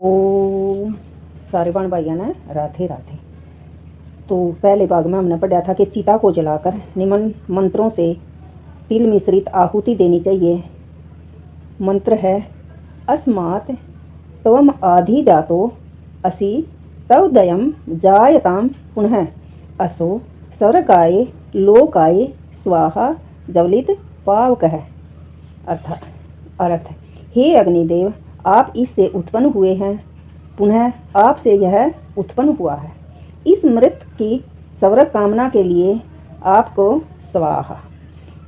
ओ सारे बहन भाइयों ने राधे राधे। तो पहले भाग में हमने पढ़ा था कि चिता को जलाकर निम्न मंत्रों से तिल मिश्रित आहुति देनी चाहिए। मंत्र है अस्मात् त्वम आधि जातो असि तवदयम जायताम पुनः असो स्वर्गाय लोकाय स्वाहा जवलित पावकः। अर्थ हे अग्निदेव, आप इससे उत्पन्न हुए हैं, पुनः आपसे यह उत्पन्न हुआ है। इस मृत की स्वर्ग कामना के लिए आपको स्वाहा।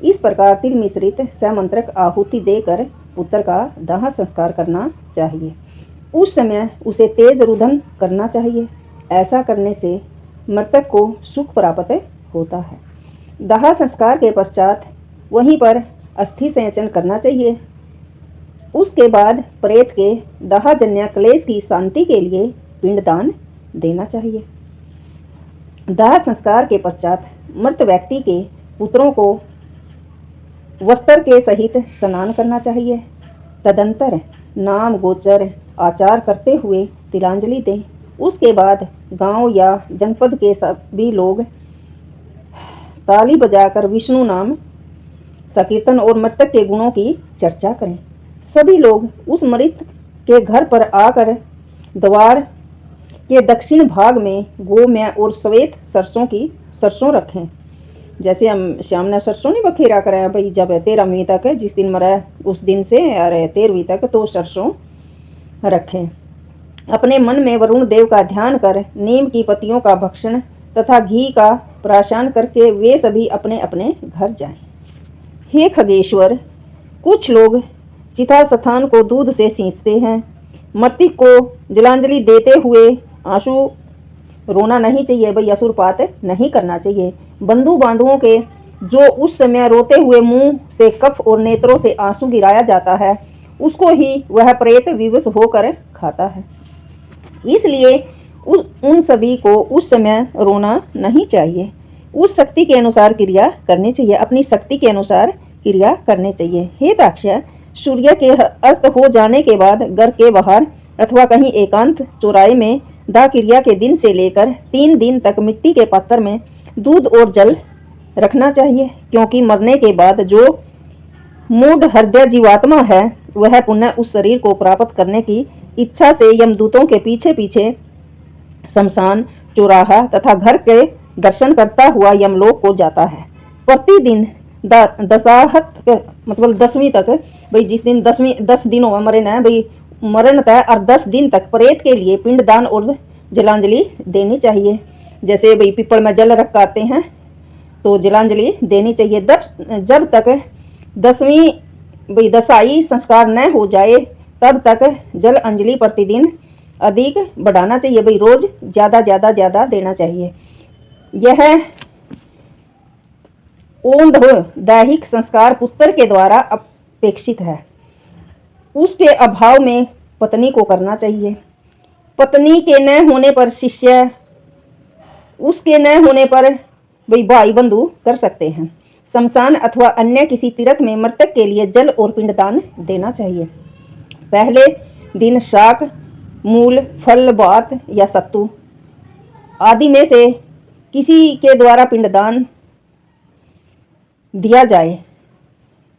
इस प्रकार तिल मिश्रित समंत्रक आहुति देकर पुत्र का दाह संस्कार करना चाहिए। उस समय उसे तेज रुदन करना चाहिए। ऐसा करने से मृतक को सुख प्राप्त होता है। दाह संस्कार के पश्चात वहीं पर अस्थि संचयन करना चाहिए। उसके बाद प्रेत के दाहजन्य क्लेश की शांति के लिए पिंडदान देना चाहिए। दाह संस्कार के पश्चात मृत व्यक्ति के पुत्रों को वस्त्र के सहित स्नान करना चाहिए। तदंतर नाम गोचर आचार करते हुए तिलांजलि दें। उसके बाद गांव या जनपद के सभी लोग ताली बजाकर विष्णु नाम संकीर्तन और मृतक के गुणों की चर्चा करें। सभी लोग उस मृत के घर पर आकर द्वार के दक्षिण भाग में गोमय और श्वेत सरसों रखें। जैसे हम श्याम ने सरसों नहीं बखेरा कराया भाई, जब 13वीं तक जिस दिन मरा उस दिन से और 13वीं तक तो सरसों रखें। अपने मन में वरुण देव का ध्यान कर नीम की पत्तियों का भक्षण तथा घी का प्राशन करके वे सभी अपने अपने घर जाएं। हे खगेश्वर, कुछ लोग चिता स्थान को दूध से सींचते हैं। मृतक को जलांजलि देते हुए आंसू रोना नहीं चाहिए भाई, असुरपात नहीं करना चाहिए। बंधु बांधवों के जो उस समय रोते हुए मुंह से कफ और नेत्रों से आंसू गिराया जाता है, उसको ही वह प्रेत विवश होकर खाता है। इसलिए उन सभी को उस समय रोना नहीं चाहिए। उस शक्ति के अनुसार क्रिया करनी चाहिए, अपनी शक्ति के अनुसार क्रिया करनी चाहिए। हे दाक्ष्य, सूर्य के अस्त हो जाने के बाद घर के बाहर अथवा कहीं एकांत चौराहे में दाह क्रिया के दिन से लेकर 3 दिन तक मिट्टी के पात्र में दूध और जल रखना चाहिए, क्योंकि मरने के बाद जो मूढ़ हृदय जीवात्मा है वह पुनः उस शरीर को प्राप्त करने की इच्छा से यमदूतों के पीछे पीछे शमशान, चौराहा तथा घर के दर्शन करता हुआ यमलोक को जाता है। प्रतिदिन दशाहत मतलब 10वीं तक भाई, जिस दिन 10 दिन हुआ मरे ना भाई मरण तय, और 10 दिन तक प्रेत के लिए पिंडदान और जलांजलि देनी चाहिए। जैसे भाई पीपल में जल रखाते हैं तो जलांजलि देनी चाहिए। जब तक 10वीं भाई दशाई संस्कार न हो जाए तब तक जल अंजलि प्रतिदिन अधिक बढ़ाना चाहिए भाई, रोज ज़्यादा देना चाहिए। यह ओंध दैहिक संस्कार पुत्र के द्वारा अपेक्षित है। उसके अभाव में पत्नी को करना चाहिए। पत्नी के न होने पर शिष्य, उसके न होने पर भाई बंधु कर सकते हैं। शमशान अथवा अन्य किसी तीर्थ में मृतक के लिए जल और पिंडदान देना चाहिए। पहले दिन शाक, मूल, फल, भात या सत्तू आदि में से किसी के द्वारा पिंडदान दिया जाए,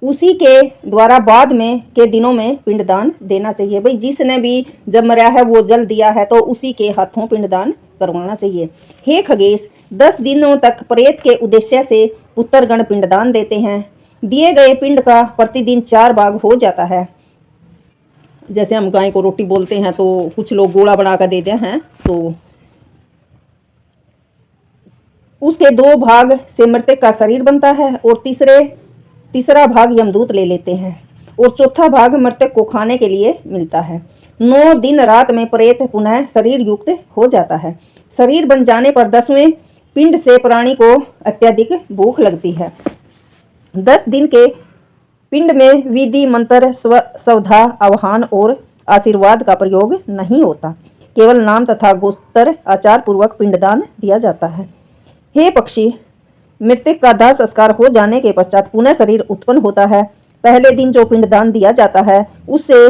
उसी के द्वारा बाद में के दिनों में पिंडदान देना चाहिए भाई। जिसने भी जब मरा है वो जल दिया है तो उसी के हाथों पिंडदान करवाना चाहिए। हे खगेश, 10 दिनों तक प्रेत के उद्देश्य से पुत्रगण पिंडदान देते हैं। दिए गए पिंड का प्रतिदिन 4 भाग हो जाता है। जैसे हम गाय को रोटी बोलते हैं तो कुछ लोग गोला बना कर देते हैं, तो उसके 2 भाग से मृतक का शरीर बनता है और तीसरा भाग यमदूत ले लेते हैं और चौथा भाग मृतक को खाने के लिए मिलता है। 9 दिन रात में प्रेत पुनः शरीर युक्त हो जाता है। शरीर बन जाने पर 10वें पिंड से प्राणी को अत्यधिक भूख लगती है। 10 दिन के पिंड में विधि, मंत्र, स्वधा, आह्वान और आशीर्वाद का प्रयोग नहीं होता। केवल नाम तथा गोस्तर आचार पूर्वक पिंडदान दिया जाता है। हे पक्षी, मृतक का दाह संस्कार हो जाने के पश्चात पुनः शरीर उत्पन्न होता है। पहले दिन जो पिंडदान दिया जाता है उससे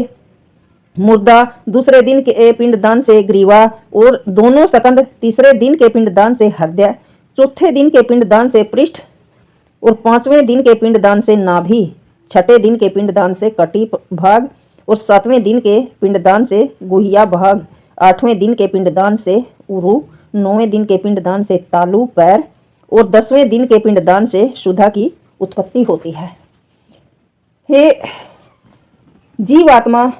मुर्दा दूसरे दिन के पिंडदान से ग्रीवा और दोनों सकंद तीसरे दिन के पिंडदान से हृदय, चौथे दिन के पिंडदान से पृष्ठ और पांचवें दिन के पिंडदान से नाभि, छठे दिन के पिंडदान से कटी भाग और सातवें दिन के पिंडदान से गुहिया भाग, आठवें दिन के पिंडदान से उरु, नौवें दिन के पिंडदान से तालु पैर और 10वें दिन के पिंडदान से शुद्धा की उत्पत्ति होती है। हे जीवात्मा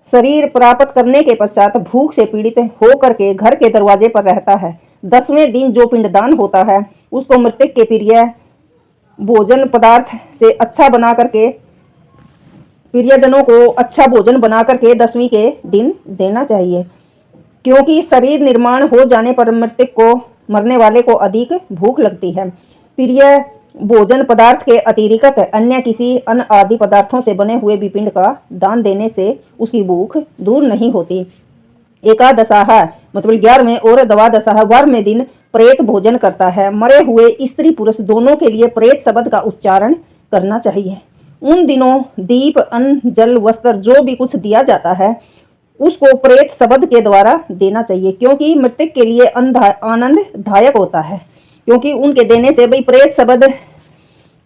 शरीर प्राप्त करने के पश्चात भूख से पीड़ित होकर के घर के दरवाजे पर रहता है। 10वें दिन जो पिंडदान होता है उसको मृतक के प्रिय भोजन पदार्थ से अच्छा बना करके प्रियजनों को अच्छा भोजन बना करके 10वीं के दिन देना चाहिए, क्योंकि शरीर निर्माण हो जाने पर मृतक को मरने वाले को अधिक भूख लगती है। प्रिय भोजन पदार्थ के अतिरिक्त अन्य किसी अन्न आदि पदार्थों से बने हुए भी पिंड का दान देने से उसकी भूख दूर नहीं होती। एकादशाह मतलब 11वें और द्वादशाह 12वें दिन प्रेत भोजन करता है। मरे हुए स्त्री पुरुष दोनों के लिए प्रेत शब्द का उच्चारण करना चाहिए। उन दिनों दीप, अन्न, जल, वस्त्र जो भी कुछ दिया जाता है उसको प्रेत शब्द के द्वारा देना चाहिए, क्योंकि मृतक के लिए आनंददायक होता है, क्योंकि उनके देने से भाई प्रेत शब्द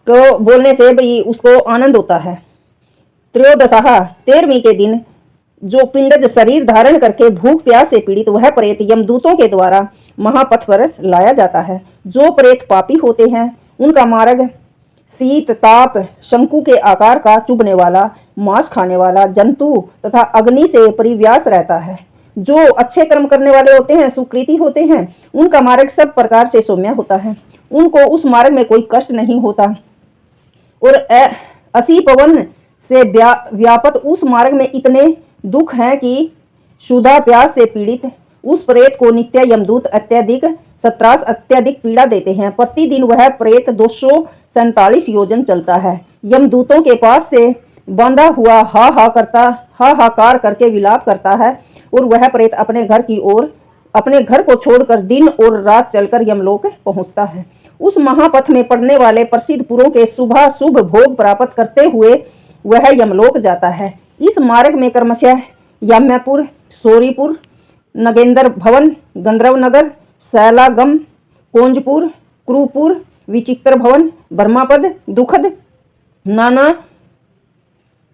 को बोलने से भाई उसको आनंद होता है। त्रयोदशाह 13वीं के दिन जो पिंडज शरीर धारण करके भूख प्यास से पीड़ित वह प्रेत यमदूतों के द्वारा महापथ पर लाया जाता है। जो प्रेत पापी होते हैं उनका मार्ग शीत, ताप, शंकु के आकार का चुभने वाला, मांस खाने वाला जंतु तथा अग्नि से परिव्यास रहता है। जो अच्छे कर्म करने वाले होते हैं, सुकृति होते हैं, उनका मार्ग सब प्रकार से सौम्य होता है, उनको उस मार्ग में कोई कष्ट नहीं होता और असी पवन से व्यापत उस मार्ग में इतने दुख हैं कि क्षुधा प्यास से पीड़ित उस प्रेत को नित्य यमदूत अत्यधिक सत्रास अत्यधिक पीड़ा देते हैं। प्रतिदिन वह प्रेत 247 योजन चलता है। यमदूतों के पास से बांधा हुआ हाहाकार करके विलाप करता है और वह प्रेत अपने घर को छोड़कर दिन और रात चलकर यमलोक पहुंचता है। उस महापथ में पड़ने वाले प्रसिद्ध पुरों के शुभ भोग प्राप्त करते हुए वह यमलोक जाता है। इस मार्ग में क्रमशः याम्यापुर, सोरीपुर, नगेंद्र भवन, गंधर्व नगर, शैलागम, कोंजपुर, क्रूपुर, विचित्र भवन, ब्रह्मापद, दुखद, नाना,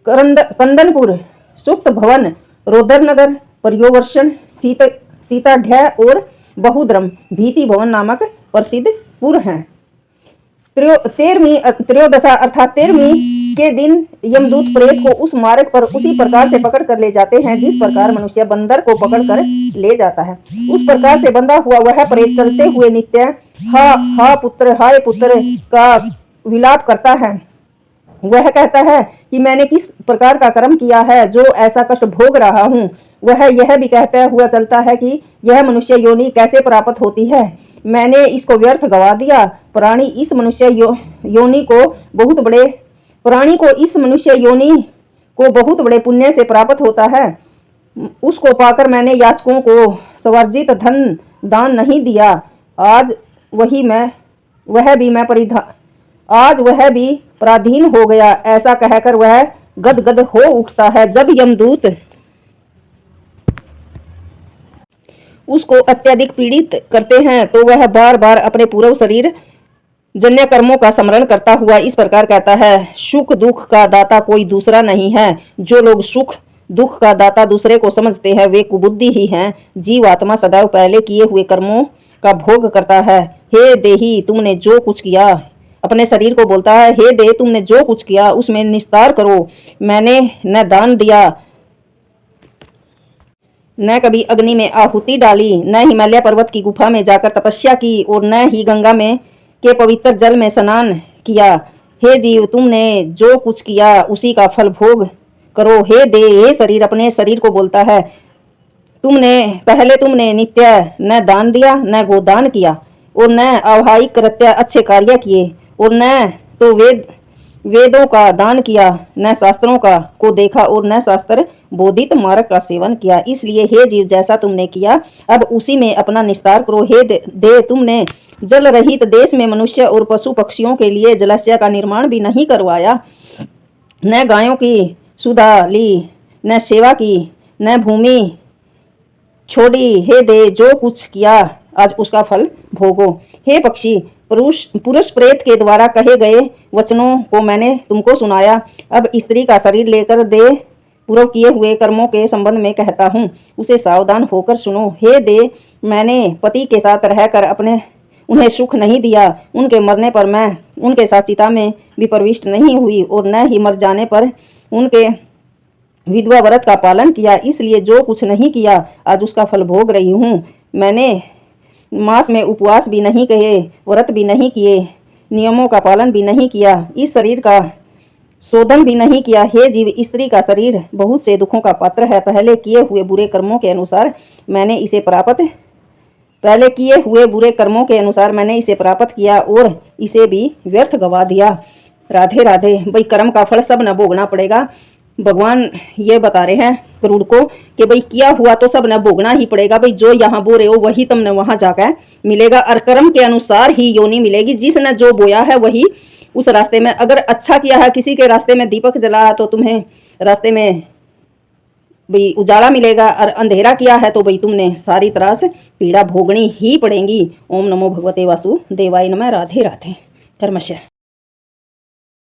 कंदनपुर, सुक्त भवन, रोदरनगर, पर्योवर्षण, सीताढ्य और बहुद्रम, भीति भवन नामक प्रसिद्ध पुर हैं। त्रयोदशा अर्थात 13वीं के दिन यमदूत प्रेत को उस मार्ग पर उसी प्रकार से पकड़ कर ले जाते हैं जिस प्रकार मनुष्य बंदर को पकड़ कर ले जाता है। उस प्रकार से बंधा हुआ वह प्रेत चलते हुए नित्य हाय पुत्र का विलाप करता है। वह कहता है कि मैंने किस प्रकार का कर्म किया है जो ऐसा कष्ट भोग रहा हूँ। वह यह भी कहता हुआ चलता है कि यह मनुष्य योनि कैसे प्राप्त होती है, मैंने इसको व्यर्थ गवा दिया। प्राणी इस मनुष्य योनि को बहुत बड़े पुण्य से प्राप्त होता है। उसको पाकर मैंने याचकों को स्वर्जित धन दान नहीं दिया। आज वह भी पराधीन हो गया। ऐसा कहकर वह गदगद हो उठता है। जब यमदूत उसको अत्यधिक पीड़ित करते हैं तो वह बार बार अपने पूर्व शरीर जन्य कर्मों का स्मरण करता हुआ इस प्रकार कहता है, सुख दुख का दाता कोई दूसरा नहीं है। जो लोग सुख दुख का दाता दूसरे को समझते हैं वे कुबुद्धि ही हैं। जीवात्मा सदैव पहले किए हुए कर्मों का भोग करता है। हे देही, तुमने जो कुछ किया, अपने शरीर को बोलता है, हे देह, तुमने जो कुछ किया उसमें निस्तार करो। मैंने न दान दिया, न कभी अग्नि में आहुति डाली, न हिमालय पर्वत की गुफा में जाकर तपस्या की और न ही गंगा में के पवित्र जल में स्नान किया। हे जीव, तुमने जो कुछ किया उसी का फल भोग करो। हे देह, हे शरीर, अपने शरीर को बोलता है, तुमने नित्य न दान दिया, न गोदान किया और न अवहायिक कृत्य अच्छे कार्य किए और न तो वेदों का दान किया, न शास्त्रों को देखा और न शास्त्र बोधित मार्ग का सेवन किया। इसलिए हे जीव, जैसा तुमने किया अब उसी में अपना निस्तार करो। हे देह, तुमने जल रहित देश में मनुष्य और पशु पक्षियों के लिए जलाशय का निर्माण भी नहीं करवाया, न गायों की सुधा ली, न सेवा की, न भूमि छोड़ी। हे दे, जो कुछ किया आज उसका फल भोगो। हे पक्षी, पुरुष प्रेत के द्वारा कहे गए वचनों को मैंने तुमको सुनाया। अब स्त्री का शरीर लेकर दे पूर्व किए हुए कर्मों के संबंध में कहता हूँ, उसे सावधान होकर सुनो। हे दे, मैंने पति के साथ रहकर उन्हें सुख नहीं दिया। उनके मरने पर मैं उनके साथ चिता में भी प्रविष्ट नहीं हुई और न ही मर जाने पर उनके विधवा व्रत का पालन किया। इसलिए जो कुछ नहीं किया आज उसका फल भोग रही हूँ। मैंने मास में उपवास भी नहीं किए, व्रत भी नहीं किए, नियमों का पालन भी नहीं किया, इस शरीर का शोधन भी नहीं किया। हे जीव, स्त्री का शरीर बहुत से दुखों का पात्र है। पहले किए हुए बुरे कर्मों के अनुसार मैंने इसे प्राप्त किया और इसे भी व्यर्थ गवा दिया। राधे राधे। भाई कर्म का फल सब न भोगना पड़ेगा। भगवान ये बता रहे हैं गरुड़ को कि भाई किया हुआ तो सब न भोगना ही पड़ेगा। भाई जो यहाँ बो रहे हो वही तुमने वहां जाकर मिलेगा और कर्म के अनुसार ही योनि मिलेगी। जिसने जो बोया है वही उस रास्ते में, अगर अच्छा किया है, किसी के रास्ते में दीपक जलाया तो तुम्हें रास्ते में भाई उजाला मिलेगा, और अंधेरा किया है तो भाई तुमने सारी तरह से पीड़ा भोगनी ही पड़ेगी। ओम नमो भगवते वासुदेवाय नमः। राधे राधे। कर्मशः।